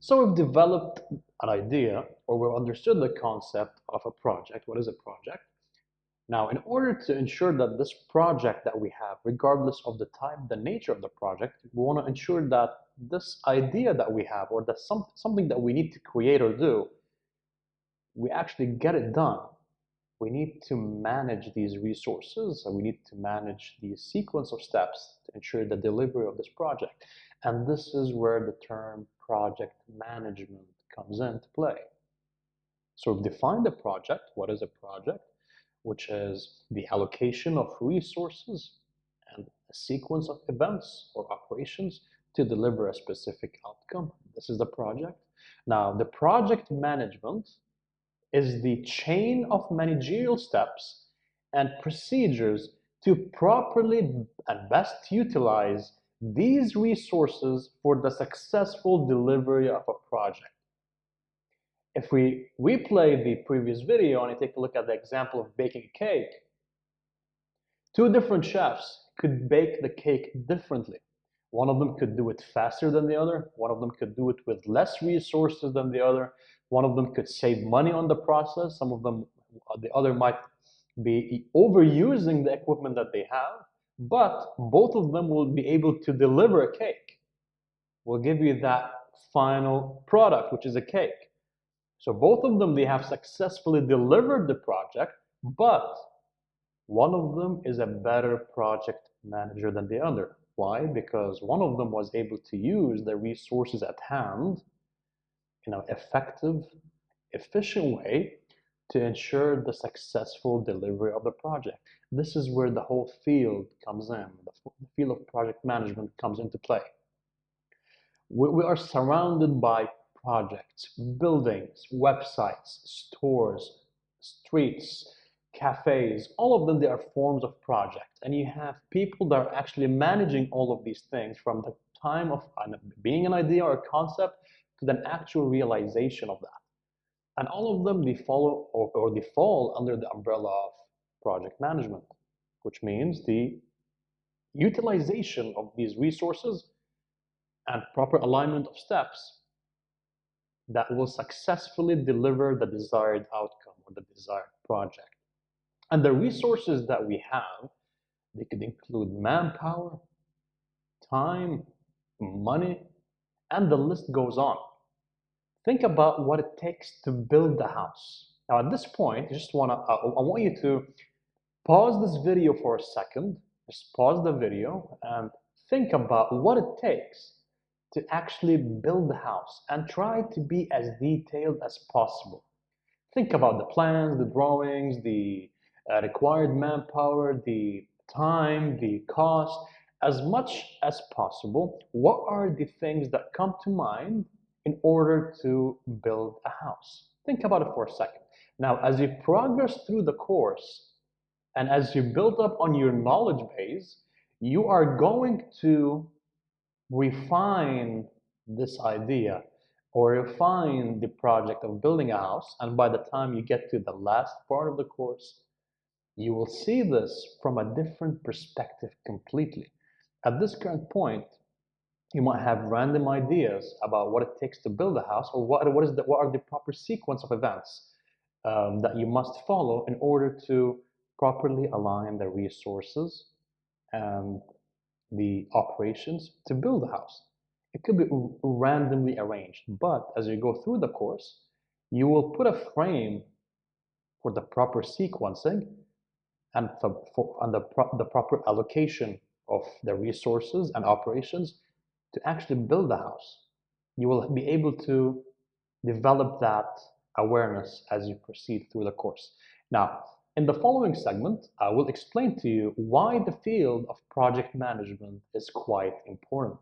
So we've developed an idea, or we've understood the concept of a project. What is a project? Now, in order to ensure that this project that we have, regardless of the type, the nature of the project, we want to ensure that this idea that we have, or that something that we need to create or do, we actually get it done. We need to manage these resources, and we need to manage the sequence of steps to ensure the delivery of this project. And this is where the term project management comes into play. So we've defined the project. What is a project? Which is the allocation of resources and a sequence of events or operations to deliver a specific outcome. This is the project. Now, the project management is the chain of managerial steps and procedures to properly and best utilize these resources for the successful delivery of a project. If we replay the previous video and you take a look at the example of baking a cake, two different chefs could bake the cake differently. One of them could do it faster than the other. One of them could do it with less resources than the other. One of them could save money on the process. Some of them, the other might be overusing the equipment that they have, but both of them will be able to deliver a cake. Will give you that final product, which is a cake. So both of them, they have successfully delivered the project, but one of them is a better project manager than the other. Why? Because one of them was able to use the resources at hand in an effective, efficient way to ensure the successful delivery of the project. This is where the whole field comes in. The field of project management comes into play. We are surrounded by projects, buildings, websites, stores, streets, cafes, all of them, they are forms of project. And you have people that are actually managing all of these things from the time of being an idea or a concept to the actual realization of that. And all of them, they follow or they fall under the umbrella of project management, which means the utilization of these resources and proper alignment of steps that will successfully deliver the desired outcome or the desired project. And the resources that we have, they could include manpower, time, money, and the list goes on. Think about what it takes to build the house. Now, at this point, I want you to pause this video for a second. Just pause the video and think about what it takes to actually build the house and try to be as detailed as possible. Think about the plans, the drawings, the required manpower, the time, the cost, as much as possible. What are the things that come to mind in order to build a house? Think about it for a second. Now, as you progress through the course and as you build up on your knowledge base, you are going to refine this idea or refine the project of building a house, and by the time you get to the last part of the course, you will see this from a different perspective completely. At this current point, you might have random ideas about what it takes to build a house, or what are the proper sequence of events that you must follow in order to properly align the resources and the operations to build a house. It could be randomly arranged, but as you go through the course, you will put a frame for the proper sequencing and the proper allocation of the resources and operations to actually build the house. You will be able to develop that awareness as you proceed through the course. Now, in the following segment, I will explain to you why the field of project management is quite important.